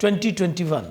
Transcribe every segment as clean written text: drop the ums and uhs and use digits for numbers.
2021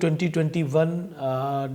2021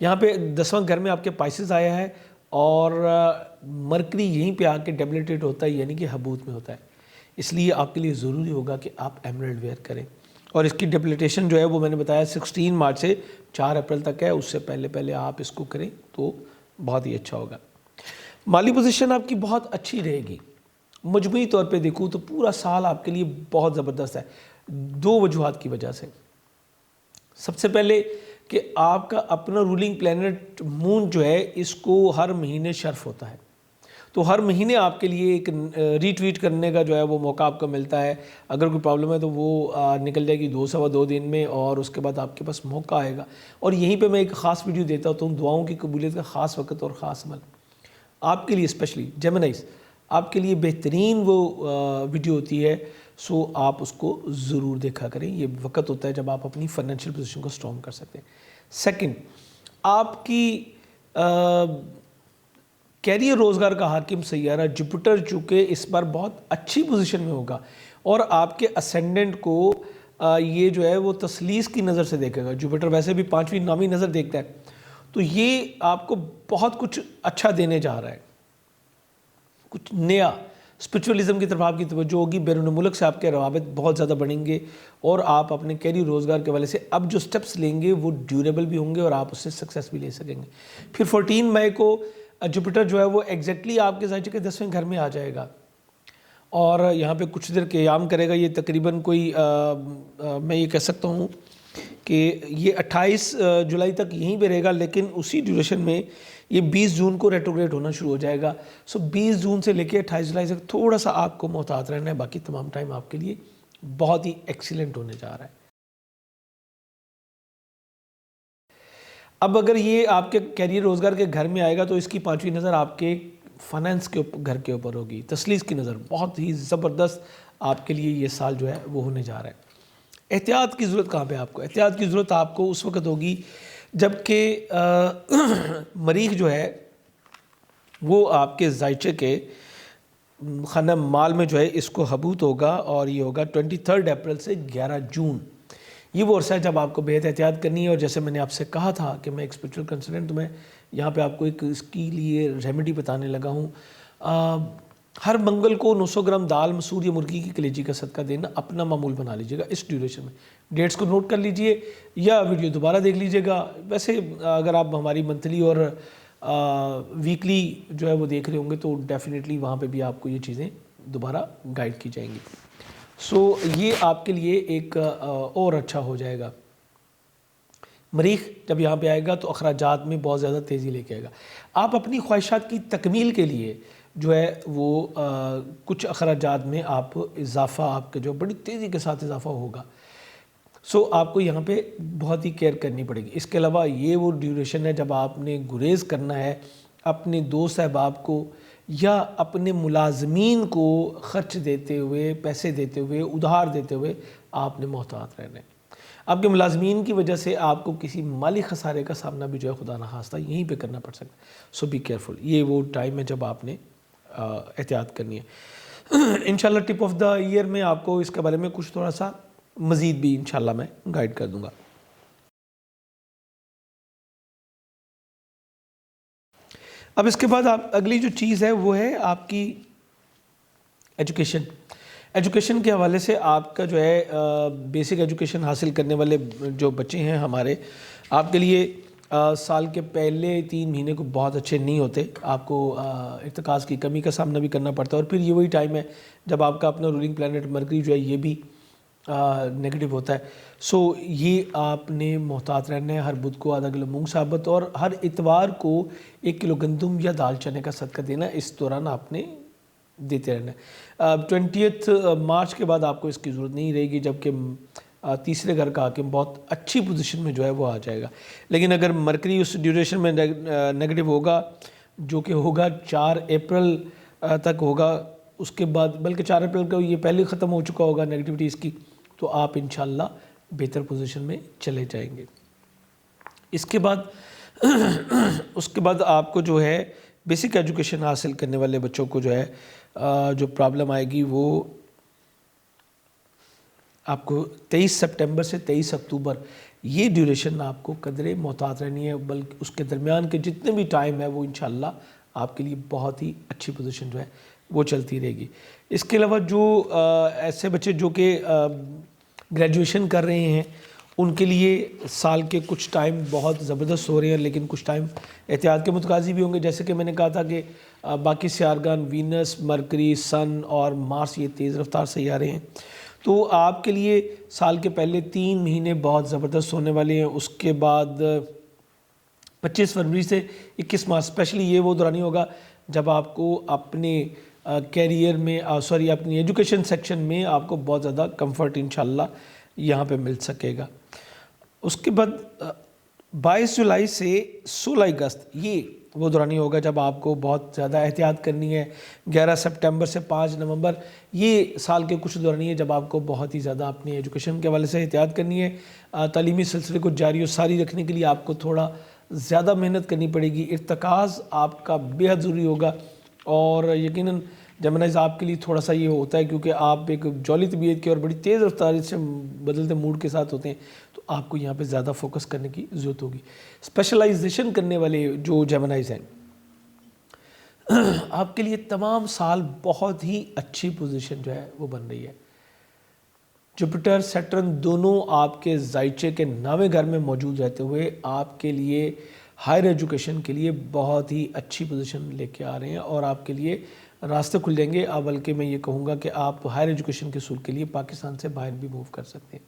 یہاں پہ 10واں گھر میں آپ کے پائسز آیا ہے اور مرکری یہیں پہ آ کے ڈیبلیٹیٹ ہوتا ہے، یعنی کہ حبوت میں ہوتا ہے. اس لیے آپ کے لیے ضروری ہوگا کہ آپ ایمرلڈ ویئر کریں. اور اس کی ڈیبلیٹیشن جو ہے وہ میں نے بتایا 16 مارچ سے 4 اپریل تک ہے. اس سے پہلے آپ اس کو کریں تو بہت ہی اچھا ہوگا. مالی پوزیشن آپ کی بہت اچھی رہے گی. مجموعی طور پہ دیکھوں تو پورا سال آپ کے لیے بہت زبردست ہے 2 وجوہات کی وجہ سے. سب سے پہلے کہ آپ کا اپنا رولنگ پلینٹ مون جو ہے اس کو ہر مہینے شرف ہوتا ہے، تو ہر مہینے آپ کے لیے ایک ری ٹویٹ کرنے کا جو ہے وہ موقع آپ کو ملتا ہے. اگر کوئی پرابلم ہے تو وہ نکل جائے گی 2 دن میں، اور اس کے بعد آپ کے پاس موقع آئے گا. اور یہیں پہ میں ایک خاص ویڈیو دیتا ہوں دعاؤں کی قبولیت کا خاص وقت اور خاص عمل آپ کے لیے، اسپیشلی جیمنائز آپ کے لیے بہترین وہ ویڈیو ہوتی ہے. سو آپ اس کو ضرور دیکھا کریں. یہ وقت ہوتا ہے جب آپ اپنی فائنینشیل پوزیشن کو اسٹرانگ کر سکتے ہیں. سیکنڈ، آپ کی کیریئر روزگار کا حاکم سیارہ جوپیٹر چونکہ اس بار بہت اچھی پوزیشن میں ہوگا اور آپ کے اسینڈنٹ کو یہ جو ہے وہ تثلیث کی نظر سے دیکھے گا. جوپیٹر ویسے بھی 5ویں 9ویں نظر دیکھتا ہے، تو یہ آپ کو بہت کچھ اچھا دینے جا رہا ہے. کچھ نیا اسپرچولیزم کی طرف آپ کی توجہ ہوگی. بیرون ملک سے آپ کے روابط بہت زیادہ بڑھیں گے اور آپ اپنے کیریئر روزگار کے والے سے اب جو سٹیپس لیں گے وہ ڈیوریبل بھی ہوں گے اور آپ اس سے سکسیس بھی لے سکیں گے. پھر 14 مئی کو جوپیٹر جو ہے وہ ایگزیکٹلی آپ کے ذائچے کے 10ویں گھر میں آ جائے گا اور یہاں پہ کچھ دیر قیام کرے گا. یہ تقریباً کوئی میں یہ کہہ سکتا ہوں کہ یہ 28 جولائی تک یہیں پہ رہے گا، لیکن اسی ڈیوریشن میں یہ 20 جون کو ریٹروگریڈ ہونا شروع ہو جائے گا. سو 20 جون سے لے کے 28 جولائی تک تھوڑا سا آپ کو محتاط رہنا ہے، باقی تمام ٹائم آپ کے لیے بہت ہی ایکسیلنٹ ہونے جا رہا ہے. اب اگر یہ آپ کے کیریئر روزگار کے گھر میں آئے گا تو اس کی 5ویں نظر آپ کے فائنینس کے گھر کے اوپر ہوگی. تثلیث کی نظر بہت ہی زبردست آپ کے لیے یہ سال جو ہے وہ ہونے جا رہا ہے. احتیاط کی ضرورت کہاں پہ آپ کو؟ احتیاط کی ضرورت آپ کو اس وقت ہوگی جب کہ مریخ جو ہے وہ آپ کے ذائچے کے خانہ مال میں جو ہے اس کو حبوط ہوگا اور یہ ہوگا 23 اپریل سے 11 جون. یہ وہ عرصہ ہے جب آپ کو بہت احتیاط کرنی ہے. اور جیسے میں نے آپ سے کہا تھا کہ میں ایک اسپرچول کنسلٹنٹ ہوں، میں یہاں پہ آپ کو ایک اس کے لیے ریمیڈی بتانے لگا ہوں. ہر منگل کو 900 گرام دال مسور یا مرغی کی کلیجی کا صدقہ دینا اپنا معمول بنا لیجیے گا اس ڈیوریشن میں. ڈیٹس کو نوٹ کر لیجئے یا ویڈیو دوبارہ دیکھ لیجئے گا. ویسے اگر آپ ہماری منتھلی اور ویکلی جو ہے وہ دیکھ رہے ہوں گے تو ڈیفینیٹلی وہاں پہ بھی آپ کو یہ چیزیں دوبارہ گائیڈ کی جائیں گی. سو یہ آپ کے لیے ایک اور اچھا ہو جائے گا. مریخ جب یہاں پہ آئے گا تو اخراجات میں بہت زیادہ تیزی لے کے آئے گا. آپ اپنی خواہشات کی تکمیل کے لیے جو ہے وہ کچھ اخراجات میں آپ اضافہ آپ کے جو بڑی تیزی کے ساتھ اضافہ ہوگا. سو آپ کو یہاں پہ بہت ہی کیئر کرنی پڑے گی. اس کے علاوہ یہ وہ ڈیوریشن ہے جب آپ نے گریز کرنا ہے اپنے دوست احباب کو یا اپنے ملازمین کو خرچ دیتے ہوئے، پیسے دیتے ہوئے، ادھار دیتے ہوئے آپ نے محتاط رہنا ہے. آپ کے ملازمین کی وجہ سے آپ کو کسی مالی خسارے کا سامنا بھی جو ہے خدا نخواستہ یہیں پہ کرنا پڑ سکتا ہے. سو بی کیئرفل. یہ وہ ٹائم ہے جب آپ نے احتیاط کرنی ہے. انشاءاللہ ٹپ آف دا ایئر میں آپ کو اس کے بارے میں کچھ تھوڑا سا مزید بھی انشاءاللہ میں گائیڈ کر دوں گا. اب اس کے بعد آپ اگلی جو چیز ہے وہ ہے آپ کی ایجوکیشن. ایجوکیشن کے حوالے سے آپ کا جو ہے بیسک ایجوکیشن حاصل کرنے والے جو بچے ہیں ہمارے، آپ کے لیے سال کے پہلے 3 مہینے کو بہت اچھے نہیں ہوتے. آپ کو ارتکاز کی کمی کا سامنا بھی کرنا پڑتا ہے اور پھر یہ وہی ٹائم ہے جب آپ کا اپنا رولنگ پلانٹ مرکری جو ہے یہ بھی نیگیٹو ہوتا ہے. سو یہ آپ نے محتاط رہنا ہے. ہر بدھ کو آدھا کلو مونگ ثابت اور ہر اتوار کو 1 کلو گندم یا دال چنے کا صدقہ دینا اس دوران آپ نے دیتے رہنا ہے. 20 مارچ کے بعد آپ کو اس کی ضرورت نہیں رہے گی جبکہ تیسرے گھر کا حاکم بہت اچھی پوزیشن میں جو ہے وہ آ جائے گا. لیکن اگر مرکری اس ڈیوریشن میں نیگیٹو ہوگا جو کہ ہوگا 4 اپریل تک ہوگا، اس کے بعد بلکہ 4 اپریل کو یہ پہلے ختم ہو چکا ہوگا نیگیٹیوٹی اس کی، تو آپ انشاءاللہ بہتر پوزیشن میں چلے جائیں گے. اس کے بعد آپ کو جو ہے بیسک ایجوکیشن حاصل کرنے والے بچوں کو جو ہے جو پرابلم آئے گی وہ آپ کو 23 سپٹمبر سے 23 اکتوبر یہ ڈیوریشن آپ کو قدرے محتاط رہنی ہے، بلکہ اس کے درمیان کے جتنے بھی ٹائم ہے وہ انشاءاللہ آپ کے لیے بہت ہی اچھی پوزیشن جو ہے وہ چلتی رہے گی۔ اس کے علاوہ جو ایسے بچے جو کہ گریجویشن کر رہے ہیں ان کے لیے سال کے کچھ ٹائم بہت زبردست ہو رہے ہیں، لیکن کچھ ٹائم احتیاط کے متقاضی بھی ہوں گے۔ جیسے کہ میں نے کہا تھا کہ باقی سیارگان وینس، مرکری، سن اور مارس یہ تیز رفتار سیارے ہیں، تو آپ کے لیے سال کے پہلے 3 مہینے بہت زبردست ہونے والے ہیں۔ اس کے بعد 25 فروری سے 21 مارچ اسپیشلی یہ وہ دورانی ہوگا جب آپ کو اپنے کیریئر میں اپنی ایجوکیشن سیکشن میں آپ کو بہت زیادہ کمفرٹ انشاءاللہ یہاں پہ مل سکے گا۔ اس کے بعد 22 جولائی سے 16 اگست یہ وہ دورانی ہوگا جب آپ کو بہت زیادہ احتیاط کرنی ہے۔ 11 سپٹمبر سے 5 نومبر یہ سال کے کچھ دورانی ہے جب آپ کو بہت ہی زیادہ اپنی ایجوکیشن کے حوالے سے احتیاط کرنی ہے۔ تعلیمی سلسلے کو جاری و ساری رکھنے کے لیے آپ کو تھوڑا زیادہ محنت کرنی پڑے گی، ارتکاز آپ کا بے حد ضروری ہوگا، اور یقیناً جیمنائز آپ کے لیے تھوڑا سا یہ ہوتا ہے کیونکہ آپ ایک جولی طبیعت کے اور بڑی تیز رفتاری سے بدلتے موڈ کے ساتھ ہوتے ہیں، تو آپ کو یہاں پہ زیادہ فوکس کرنے کی ضرورت ہوگی۔ اسپیشلائزیشن کرنے والے جو جیمنائز ہیں آپ کے لیے تمام سال بہت ہی اچھی پوزیشن جو ہے وہ بن رہی ہے۔ جوپیٹر سیٹرن دونوں آپ کے زائچے کے 9ویں گھر میں موجود رہتے ہوئے آپ کے لیے ہائر ایجوکیشن کے لیے بہت ہی اچھی پوزیشن لے کے آ رہے ہیں، اور آپ کے لیے راستے کھل جائیں گے۔ بلکہ میں یہ کہوں گا کہ آپ ہائر ایجوکیشن کے اصول کے لیے پاکستان سے باہر بھی موو کر سکتے ہیں۔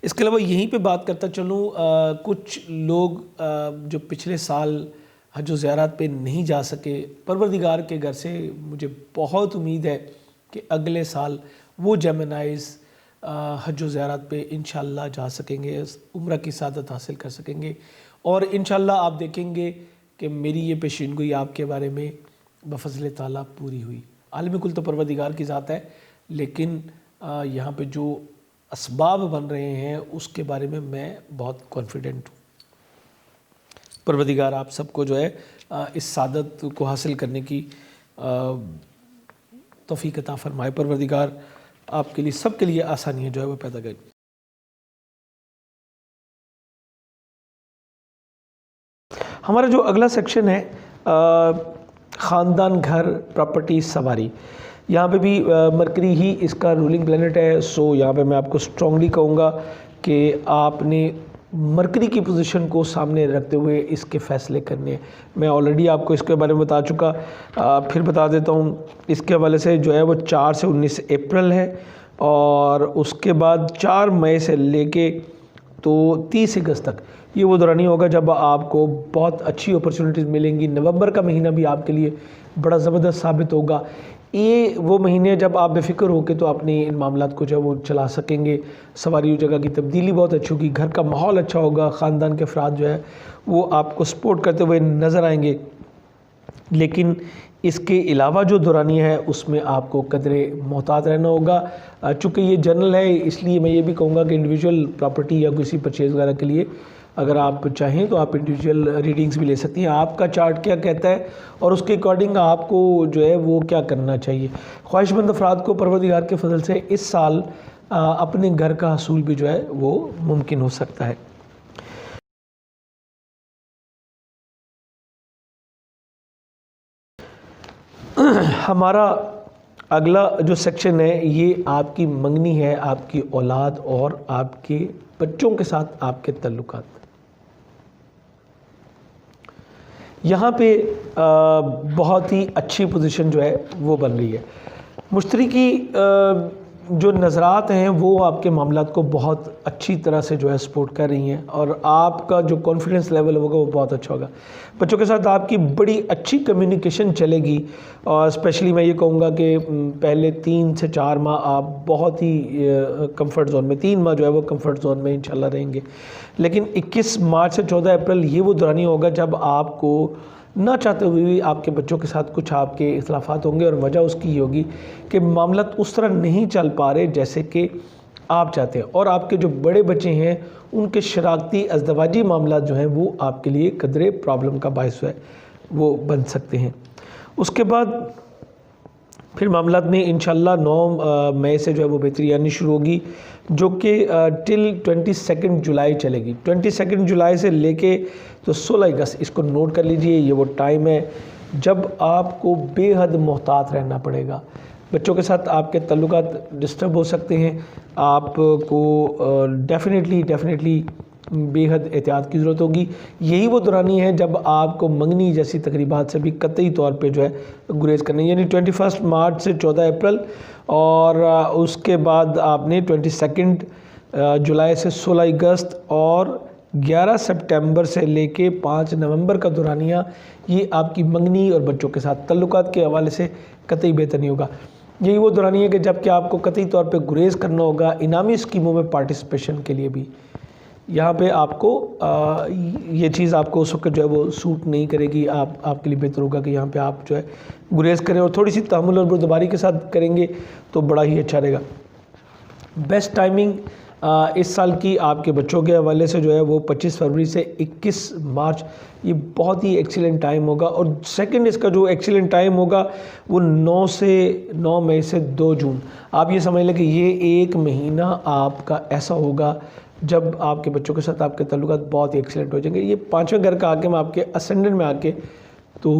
اس کے علاوہ یہیں پہ بات کرتا چلوں، کچھ لوگ جو پچھلے سال حج و زیارات پہ نہیں جا سکے، پروردگار کے گھر سے مجھے بہت امید ہے کہ اگلے سال وہ جیمنائز حج و زیارات پہ انشاءاللہ جا سکیں گے، عمرہ کی سعادت حاصل کر سکیں گے، اور انشاءاللہ آپ دیکھیں گے کہ میری یہ پیشین گوئی آپ کے بارے میں بفضل تعالیٰ پوری ہوئی۔ عالم کل تو پروردگار کی ذات ہے، لیکن یہاں پہ جو اسباب بن رہے ہیں اس کے بارے میں بہت کانفیڈنٹ ہوں۔ پروردگار آپ سب کو جو ہے اس سعادت کو حاصل کرنے کی توفیق عطا فرمائے۔ پروردگار آپ کے لیے سب کے لیے آسانیاں جو ہے وہ پیدا کرے۔ ہمارا جو اگلا سیکشن ہے خاندان، گھر، پراپرٹی، سواری، یہاں پہ بھی مرکری ہی اس کا رولنگ پلینٹ ہے۔ سو یہاں پہ میں آپ کو اسٹرانگلی کہوں گا کہ آپ نے مرکری کی پوزیشن کو سامنے رکھتے ہوئے اس کے فیصلے کرنے ہیں۔ میں آلریڈی آپ کو اس کے بارے میں بتا چکا، پھر بتا دیتا ہوں۔ اس کے حوالے سے جو ہے وہ 4 سے 19 اپریل ہے، اور اس کے بعد 4 مئی سے لے کے تو 30 اگست تک یہ وہ دورانی ہوگا جب آپ کو بہت اچھی اپرچونٹیز ملیں گی۔ نومبر کا مہینہ بھی آپ کے لیے بڑا زبردست ثابت ہوگا۔ یہ وہ مہینے جب آپ بے فکر ہو کے تو اپنے ان معاملات کو جو ہے وہ چلا سکیں گے۔ سواری جگہ کی تبدیلی بہت اچھی ہوگی، گھر کا ماحول اچھا ہوگا، خاندان کے افراد جو ہے وہ آپ کو سپورٹ کرتے ہوئے نظر آئیں گے۔ لیکن اس کے علاوہ جو دورانی ہے اس میں آپ کو قدرے محتاط رہنا ہوگا، چونکہ یہ جنرل ہے، اس لیے میں یہ بھی کہوں گا کہ انڈیویجول پراپرٹی یا کسی پرچیز وغیرہ کے لیے اگر آپ چاہیں تو آپ انڈیویجول ریڈنگز بھی لے سکتی ہیں۔ آپ کا چارٹ کیا کہتا ہے اور اس کے اکارڈنگ آپ کو جو ہے وہ کیا کرنا چاہیے۔ خواہش مند افراد کو پروردگار کے فضل سے اس سال اپنے گھر کا حصول بھی جو ہے وہ ممکن ہو سکتا ہے۔ ہمارا اگلا جو سیکشن ہے یہ آپ کی منگنی ہے، آپ کی اولاد اور آپ کے بچوں کے ساتھ آپ کے تعلقات۔ یہاں پہ بہت ہی اچھی پوزیشن جو ہے وہ بن رہی ہے۔ مشتری کی جو نظرات ہیں وہ آپ کے معاملات کو بہت اچھی طرح سے جو ہے سپورٹ کر رہی ہیں، اور آپ کا جو کانفیڈنس لیول ہوگا وہ بہت اچھا ہوگا۔ بچوں کے ساتھ آپ کی بڑی اچھی کمیونیکیشن چلے گی، اور اسپیشلی میں یہ کہوں گا کہ پہلے 3 سے 4 ماہ آپ بہت ہی کمفرٹ زون میں، 3 ماہ جو ہے وہ کمفرٹ زون میں انشاءاللہ رہیں گے۔ لیکن 21 مارچ سے 14 اپریل یہ وہ دورانی ہوگا جب آپ کو نہ چاہتے ہوئے بھی آپ کے بچوں کے ساتھ کچھ آپ کے اختلافات ہوں گے، اور وجہ اس کی یہ ہوگی کہ معاملات اس طرح نہیں چل پا رہے جیسے کہ آپ چاہتے ہیں، اور آپ کے جو بڑے بچے ہیں ان کے شراکتی ازدواجی معاملات جو ہیں وہ آپ کے لیے قدرے پرابلم کا باعث ہے وہ بن سکتے ہیں۔ اس کے بعد پھر معاملات میں انشاءاللہ 9 مئی سے جو ہے وہ بہتری آنی شروع ہوگی، جو کہ ٹل 22 جولائی چلے گی۔ 22 جولائی سے لے کے تو 16 اگست، اس کو نوٹ کر لیجئے، یہ وہ ٹائم ہے جب آپ کو بے حد محتاط رہنا پڑے گا۔ بچوں کے ساتھ آپ کے تعلقات ڈسٹرب ہو سکتے ہیں، آپ کو ڈیفینیٹلی بے حد احتیاط کی ضرورت ہوگی۔ یہی وہ دورانی ہے جب آپ کو منگنی جیسی تقریبات سے بھی قطعی طور پہ جو ہے گریز کرنے، یعنی 21 مارچ سے 14 اپریل، اور اس کے بعد آپ نے 22 جولائی سے 16 اگست اور 11 سپٹمبر سے لے کے 5 نومبر کا دورانیہ، یہ آپ کی منگنی اور بچوں کے ساتھ تعلقات کے حوالے سے قطعی بہتر نہیں ہوگا۔ یہی وہ دورانیہ ہے کہ جب کہ آپ کو قطعی طور پہ گریز کرنا ہوگا انعامی اسکیموں میں پارٹیسپیشن کے لیے بھی۔ یہاں پہ آپ کو یہ چیز آپ کو اس وقت جو ہے وہ سوٹ نہیں کرے گی، آپ کے لیے بہتر ہوگا کہ یہاں پہ آپ جو ہے گریز کریں، اور تھوڑی سی تحمل اور بردباری کے ساتھ کریں گے تو بڑا ہی اچھا رہے گا۔ بیسٹ ٹائمنگ اس سال کی آپ کے بچوں کے حوالے سے جو ہے وہ 25 فروری سے 21 مارچ، یہ بہت ہی ایکسیلنٹ ٹائم ہوگا، اور سیکنڈ اس کا جو ایکسیلنٹ ٹائم ہوگا وہ 9 مئی سے 2 جون۔ آپ یہ سمجھ لیں کہ یہ ایک مہینہ آپ کا ایسا ہوگا جب آپ کے بچوں کے ساتھ آپ کے تعلقات بہت ہی ایکسیلنٹ ہو جائیں گے۔ یہ 5ویں گھر کا حاکم آپ کے اسینڈنٹ میں آ کے تو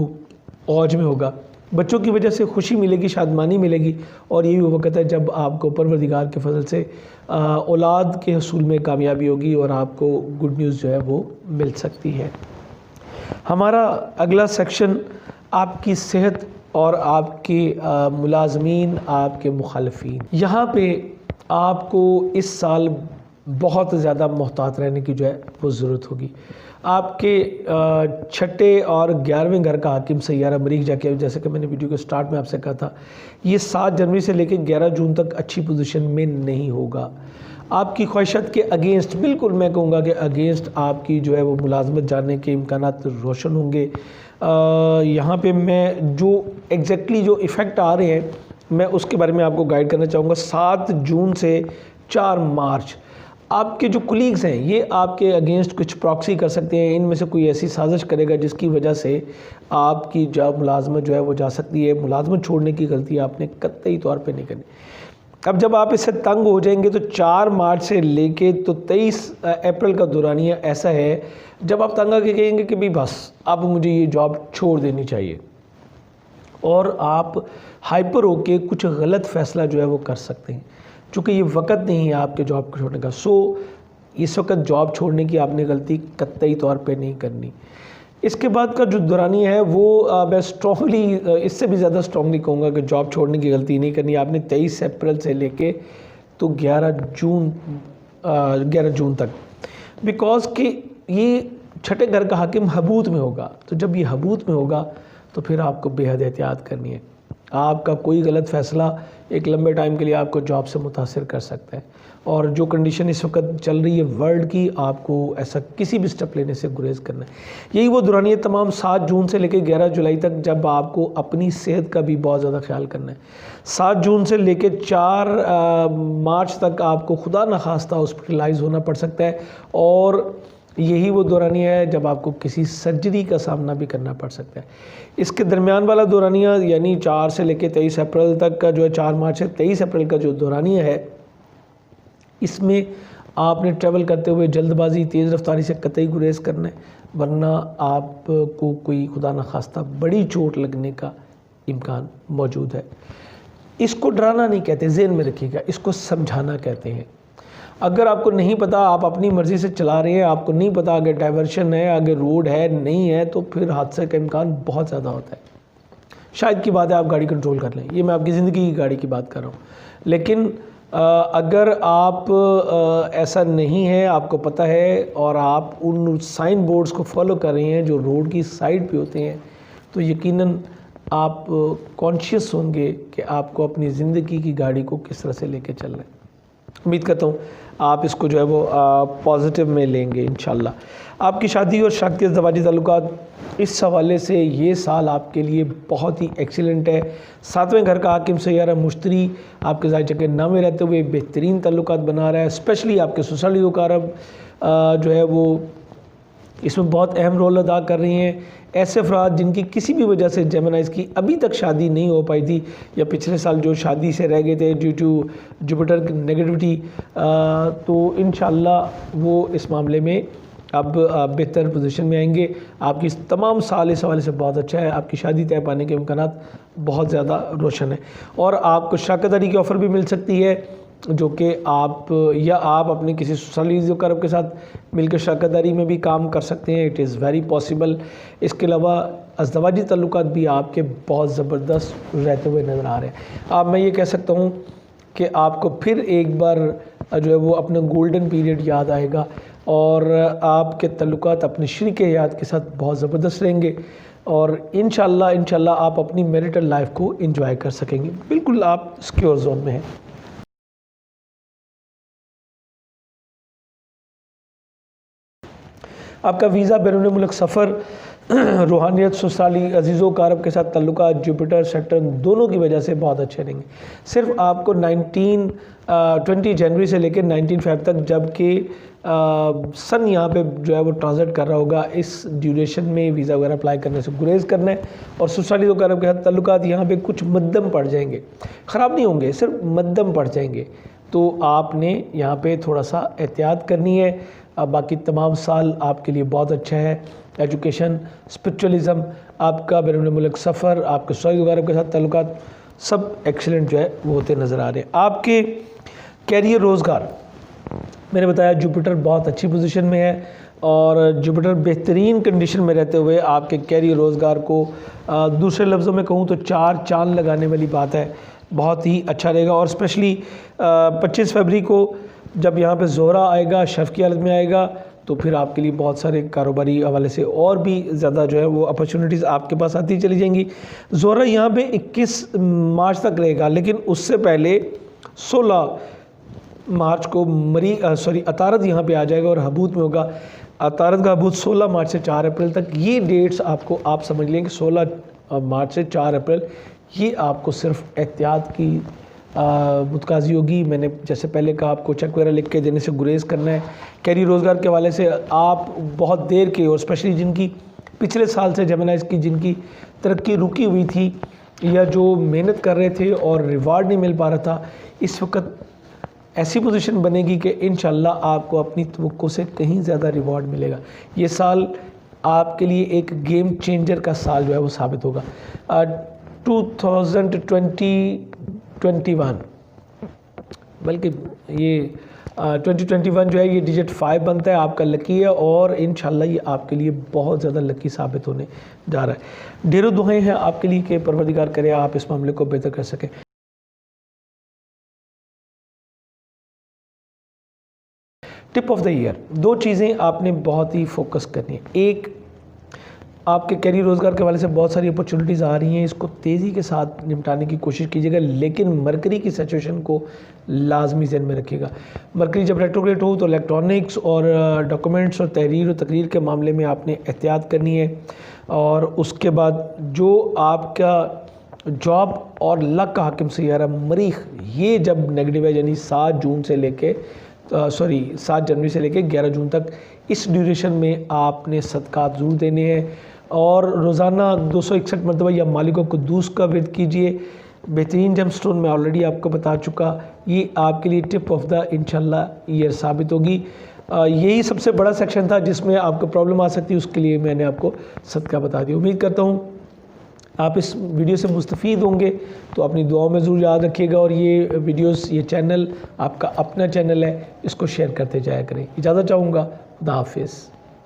اوج میں ہوگا، بچوں کی وجہ سے خوشی ملے گی، شادمانی ملے گی، اور یہی وہ وقت ہے جب آپ کو پروردگار کے فضل سے اولاد کے حصول میں کامیابی ہوگی اور آپ کو گڈ نیوز جو ہے وہ مل سکتی ہے۔ ہمارا اگلا سیکشن آپ کی صحت اور آپ کے ملازمین، آپ کے مخالفین۔ یہاں پہ آپ کو اس سال بہت زیادہ محتاط رہنے کی جو ہے وہ ضرورت ہوگی۔ آپ کے 6 اور 11ویں گھر کا حاکم سیارہ مریخ، جیسے کہ میں نے ویڈیو کے سٹارٹ میں آپ سے کہا تھا، یہ 7 جنوری سے لے کے 11 جون تک اچھی پوزیشن میں نہیں ہوگا۔ آپ کی خواہشات کے اگینسٹ، بالکل میں کہوں گا کہ اگینسٹ آپ کی جو ہے وہ ملازمت جانے کے امکانات روشن ہوں گے۔ یہاں پہ میں جو ایگزیکٹلی جو ایفیکٹ آ رہے ہیں میں اس کے بارے میں آپ کو گائیڈ کرنا چاہوں گا۔ 7 جون سے 4 مارچ آپ کے جو کولیگز ہیں یہ آپ کے اگینسٹ کچھ پراکسی کر سکتے ہیں، ان میں سے کوئی ایسی سازش کرے گا جس کی وجہ سے آپ کی جاب ملازمت جو ہے وہ جا سکتی ہے۔ ملازمت چھوڑنے کی غلطی آپ نے قطعی طور پہ نہیں کرنی۔ اب جب آپ اس سے تنگ ہو جائیں گے تو 4 مارچ سے لے کے تو 23 اپریل کا دورانیہ ایسا ہے جب آپ تنگ آ کے کہیں گے کہ بھی بس اب مجھے یہ جاب چھوڑ دینی چاہیے، اور آپ ہائپر ہو کے کچھ غلط فیصلہ جو ہے وہ کر سکتے ہیں، چونکہ یہ وقت نہیں ہے آپ کے جاب کو چھوڑنے کا۔ اس وقت جاب چھوڑنے کی آپ نے غلطی قطعی طور پہ نہیں کرنی۔ اس کے بعد کا جو دورانیہ ہے وہ میں اسٹرانگلی، اس سے بھی زیادہ اسٹرانگلی کہوں گا کہ جاب چھوڑنے کی غلطی نہیں کرنی۔ آپ نے 23 اپریل سے لے کے تو 11 جون تک، بیکاز کہ یہ 6 گھر کا حاکم حبوط میں ہوگا، تو جب یہ حبوط میں ہوگا تو پھر آپ کو بے حد احتیاط کرنی ہے۔ آپ کا کوئی غلط فیصلہ ایک لمبے ٹائم کے لیے آپ کو جاب سے متاثر کر سکتا ہے، اور جو کنڈیشن اس وقت چل رہی ہے ورلڈ کی، آپ کو ایسا کسی بھی سٹیپ لینے سے گریز کرنا ہے۔ یہی وہ دورانیہ تمام 7 جون سے لے کے 11 جولائی تک جب آپ کو اپنی صحت کا بھی بہت زیادہ خیال کرنا ہے۔ 7 جون سے لے کے 4 مارچ تک آپ کو خدا نخواستہ ہاسپٹلائز ہونا پڑ سکتا ہے، اور یہی وہ دورانیہ ہے جب آپ کو کسی سرجری کا سامنا بھی کرنا پڑ سکتا ہے۔ اس کے درمیان والا دورانیہ یعنی 4 سے لے کے 23 اپریل تک کا جو ہے، 4 مارچ سے 23 اپریل کا جو دورانیہ ہے، اس میں آپ نے ٹریول کرتے ہوئے جلد بازی، تیز رفتاری سے قطعی گریز کرنا ہے، ورنہ آپ کو کوئی خدا نخواستہ بڑی چوٹ لگنے کا امکان موجود ہے۔ اس کو ڈرانا نہیں کہتے، ذہن میں رکھیے گا، اس کو سمجھانا کہتے ہیں۔ اگر آپ کو نہیں پتا، آپ اپنی مرضی سے چلا رہے ہیں، آپ کو نہیں پتا آگے ڈائیورشن ہے، آگے روڈ ہے نہیں ہے، تو پھر حادثے کا امکان بہت زیادہ ہوتا ہے۔ شاید کی بات ہے آپ گاڑی کنٹرول کر لیں، یہ میں آپ کی زندگی کی گاڑی کی بات کر رہا ہوں، لیکن اگر آپ ایسا نہیں ہے، آپ کو پتہ ہے، اور آپ ان سائن بورڈز کو فالو کر رہے ہیں جو روڈ کی سائڈ پہ ہوتے ہیں، تو یقیناً آپ کانشیس ہوں گے کہ آپ کو اپنی زندگی کی گاڑی کو کس طرح سے لے کے چلنا ہے۔ امید کرتا ہوں آپ اس کو جو ہے وہ پازیٹیو میں لیں گے انشاءاللہ۔ آپ کی شادی اور شاختی ازدواجی تعلقات، اس حوالے سے یہ سال آپ کے لیے بہت ہی ایکسیلنٹ ہے۔ 7ویں گھر کا حاکم سیارہ مشتری آپ کے ذائقہ کے 9 میں رہتے ہوئے بہترین تعلقات بنا رہا ہے، اسپیشلی آپ کے سسرالی اقارب جو ہے وہ اس میں بہت اہم رول ادا کر رہی ہیں ایسے افراد جن کی کسی بھی وجہ سے جیمنائز کی ابھی تک شادی نہیں ہو پائی تھی، یا پچھلے سال جو شادی سے رہ گئے تھے ڈیو ٹو جوپیٹر کی نیگیٹیوٹی، تو انشاءاللہ وہ اس معاملے میں اب بہتر پوزیشن میں آئیں گے. آپ کی تمام سال اس حوالے سے بہت اچھا ہے، آپ کی شادی طے پانے کے امکانات بہت زیادہ روشن ہیں. اور آپ کو شراکت داری کی آفر بھی مل سکتی ہے، جو کہ آپ اپنے کسی سسرالی اقارب کے ساتھ مل کے شراکت داری میں بھی کام کر سکتے ہیں. It is very possible. اس کے علاوہ ازدواجی تعلقات بھی آپ کے بہت زبردست رہتے ہوئے نظر آ رہے ہیں. اب میں یہ کہہ سکتا ہوں کہ آپ کو پھر ایک بار جو ہے وہ اپنا گولڈن پیریڈ یاد آئے گا، اور آپ کے تعلقات اپنے شریک حیات کے ساتھ بہت زبردست رہیں گے، اور انشاءاللہ آپ اپنی میریٹل لائف کو انجوائے کر سکیں گے. بالکل آپ سیکیور زون میں ہیں. آپ کا ویزا، بیرون ملک سفر، روحانیت، سسرالی عزیزوں اقارب کے ساتھ تعلقات، جوپیٹر سیٹرن دونوں کی وجہ سے بہت اچھے رہیں گے. صرف آپ کو 20 جنوری سے لے کے 19 فیب تک، جب کہ سن یہاں پہ جو ہے وہ ٹرانزٹ کر رہا ہوگا، اس ڈیوریشن میں ویزا وغیرہ اپلائی کرنے سے گریز کرنا ہے. اور سسرالی اقارب کے ساتھ تعلقات یہاں پہ کچھ مدھم پڑ جائیں گے، خراب نہیں ہوں گے، صرف مدھم پڑ جائیں گے، تو آپ نے یہاں پہ تھوڑا سا احتیاط کرنی ہے. باقی تمام سال آپ کے لیے بہت اچھا ہے. ایجوکیشن، اسپرچولیزم، آپ کا بیرون ملک سفر، آپ کے سسرالی اقارب کے ساتھ تعلقات سب ایکسلنٹ جو ہے وہ ہوتے نظر آ رہے ہیں. آپ کے کیریئر، روزگار، میں نے بتایا جوپیٹر بہت اچھی پوزیشن میں ہے، اور جوپیٹر بہترین کنڈیشن میں رہتے ہوئے آپ کے کیریئر، روزگار کو دوسرے لفظوں میں کہوں تو 4 چاند لگانے والی بات ہے. بہت ہی اچھا رہے گا. اور اسپیشلی 25 فروری کو جب یہاں پہ زہرہ آئے گا، شف کی حالت میں آئے گا، تو پھر آپ کے لیے بہت سارے کاروباری حوالے سے اور بھی زیادہ جو ہے وہ اپرچونیٹیز آپ کے پاس آتی چلی جائیں گی. زہرہ یہاں پہ 21 مارچ تک رہے گا، لیکن اس سے پہلے 16 مارچ کو عطارد یہاں پہ آ جائے گا اور حبوط میں ہوگا. عطارد کا حبوط 16 مارچ سے 4 اپریل تک. یہ ڈیٹس آپ سمجھ لیں کہ 16 مارچ سے 4 اپریل یہ آپ کو صرف احتیاط کی متقاضی ہوگی. میں نے جیسے پہلے کہا، آپ کو چیک وغیرہ لکھ کے دینے سے گریز کرنا ہے. کیریئر، روزگار کے حوالے سے آپ بہت دیر کے، اور اسپیشلی جن کی پچھلے سال سے جیمنائز کی جن کی ترقی رکی ہوئی تھی، یا جو محنت کر رہے تھے اور ریوارڈ نہیں مل پا رہا تھا، اس وقت ایسی پوزیشن بنے گی کہ انشاءاللہ آپ کو اپنی توقع سے کہیں زیادہ ریوارڈ ملے گا. یہ سال آپ کے لیے ایک گیم چینجر کا سال جو ہے وہ ثابت ہوگا. 2021 بلکہ یہ 2021 جو ہے یہ ڈیجٹ 5 بنتا ہے، آپ کا لکی ہے، اور انشاءاللہ یہ آپ کے لیے بہت زیادہ لکی ثابت ہونے جا رہا ہے. ڈھیروں دعائیں ہیں آپ کے لیے کہ پروردگار کرے آپ اس معاملے کو بہتر کر سکیں. ٹپ آف دا ایئر، 2 چیزیں آپ نے بہت ہی فوکس کرنی ہے. ایک، آپ کے کیریئر، روزگار کے حوالے سے بہت ساری اپرچونیٹیز آ رہی ہیں، اس کو تیزی کے ساتھ نمٹانے کی کوشش کیجیے گا، لیکن مرکری کی سچویشن کو لازمی ذہن میں رکھیے گا. مرکری جب ریٹروگریڈ ہو تو الیکٹرانکس اور ڈاکومنٹس اور تحریر و تقریر کے معاملے میں آپ نے احتیاط کرنی ہے. اور اس کے بعد جو آپ کا جاب اور لک کا حاکم سیارہ مریخ، یہ جب نیگیٹو ہے، یعنی 7 جنوری سے لے کے 11 جون تک، اس ڈیوریشن میں آپ نے صدقات ضرور دینے ہیں. اور روزانہ 261 مرتبہ یا مالک القدوس کا ورد کیجئے. بہترین جیم سٹون میں آلریڈی آپ کو بتا چکا، یہ آپ کے لیے ٹپ آف دا انشاءاللہ ایئر ثابت ہوگی. یہی سب سے بڑا سیکشن تھا جس میں آپ کو پرابلم آ سکتی ہے، اس کے لیے میں نے آپ کو صدقہ بتا دیا. امید کرتا ہوں آپ اس ویڈیو سے مستفید ہوں گے، تو اپنی دعاؤں میں ضرور یاد رکھیے گا. اور یہ ویڈیوز، یہ چینل آپ کا اپنا چینل ہے، اس کو شیئر کرتے جایا کریں. اجازت چاہوں گا. خدا حافظ.